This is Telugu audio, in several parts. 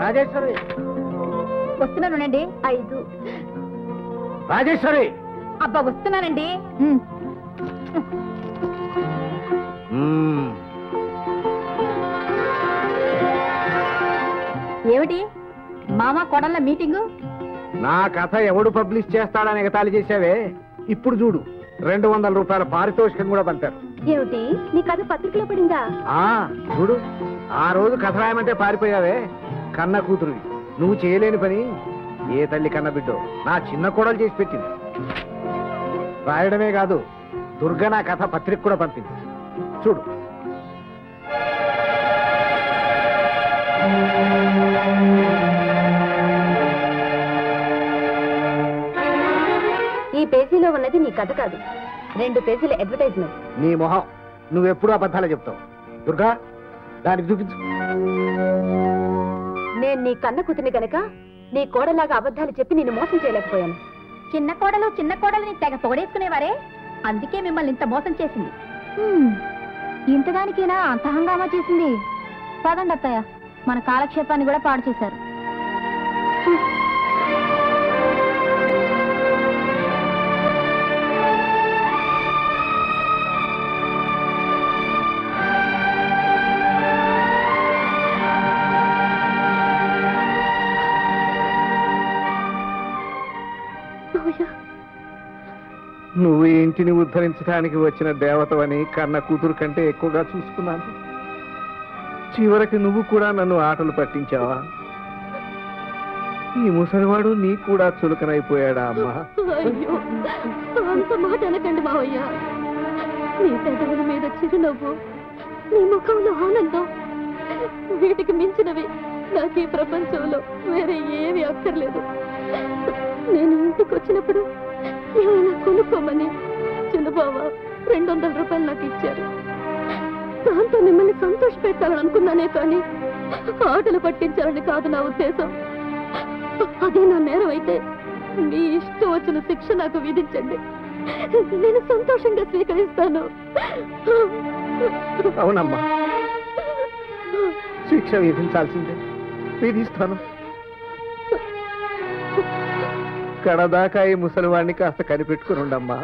రాజేశ్వరి వస్తున్నానండి. 5 రాజేశ్వరి అబ్బా వస్తున్నానండి. ఏమిటి మామ కొడళ్ళ మీటింగు? నా కథ ఎవడు పబ్లిష్ చేస్తాడని ఎగతాళి చేసావే, ఇప్పుడు చూడు 200 రూపాయల పారితోషికం కూడా పంపారు. ఏమిటి నీ కథ పత్రికలో పడిందా? చూడు, ఆ రోజు కథ రాయమంటే పారిపోయావే. కన్న కూతురువి, నువ్వు చేయలేని పని ఏ తల్లి కన్న బిడ్డో నా చిన్న కోడలు చేసి పెట్టింది. రాయడమే కాదు, దుర్గ నా కథ పత్రిక కూడా పంపింది. చూడు. ఈ పేజీలో ఉన్నది నీ కథ కాదు, 2 పేజీల అడ్వర్టైజ్మెంట్. నీ మొహం, నువ్వెప్పుడు అబద్ధాలే చెప్తావు. దుర్గా, దానికి చూపించు. నేను నీ కన్న కూతుని కనుక నీ కోడలాగా అబద్ధాలు చెప్పి నిన్ను మోసం చేయలేకపోయాను. చిన్న కోడలు నీ తెగ పొగడేసుకునేవారే, అందుకే మిమ్మల్ని ఇంత మోసం చేసింది. ఇంతదానికేనా అంత హంగామా చేసింది? పదండి అత్తయ్య, మన కాలక్షేపాన్ని కూడా పాడు చేశారు. నువ్వు ఈ ఇంటిని ఉద్ధరించడానికి వచ్చిన దేవతవని కన్న కూతురు కంటే ఎక్కువగా చూసుకున్నాను. చివరికి నువ్వు కూడా నన్ను ఆటలు పట్టించావా? ఈ ముసలివాడు నీ కూడా చులకనైపోయాడా అమ్మా? అంత మాట అనకండి మావయ్య. నీ పెదవుల మీద చిరునవ్వు, నీ ముఖంలో ఆనందం, వీటికి మించినవి నాకు ఈ ప్రపంచంలో వేరే ఏవి అక్కర్లేదు. నేను ఇంటికి వచ్చినప్పుడు ఏమైనా కొనుక్కోమని చిన్నబావ 200 రూపాయలు నాకు ఇచ్చారు. దాంతో మిమ్మల్ని సంతోష పెట్టాలని అనుకున్నానే కానీ ఆటలు పట్టించాలని కాదు నా ఉద్దేశం. అదే నా నేరం అయితే మీ ఇష్టం వచ్చిన శిక్ష నాకు విధించండి, నేను సంతోషంగా స్వీకరిస్తాను. అవునమ్మా, శిక్ష విధించాల్సిందే, విధిస్తాను. కడదాకా ఈ ముసలివాడిని కాస్త కనిపెట్టుకుని ఉండమ్మా.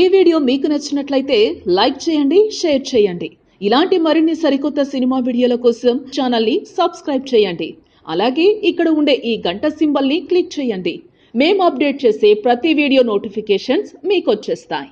ఈ వీడియో మీకు నచ్చినట్లయితే లైక్ చేయండి, షేర్ చేయండి. ఇలాంటి మరిన్ని సరికొత్త సినిమా వీడియోల కోసం ఛానల్ ని సబ్స్క్రైబ్ చేయండి. అలాగే ఇక్కడ ఉండే ఈ గంట సింబల్ ని క్లిక్ చేయండి. మేము అప్డేట్ చేసే ప్రతి వీడియో నోటిఫికేషన్స్ మీకు వచ్చేస్తాయి.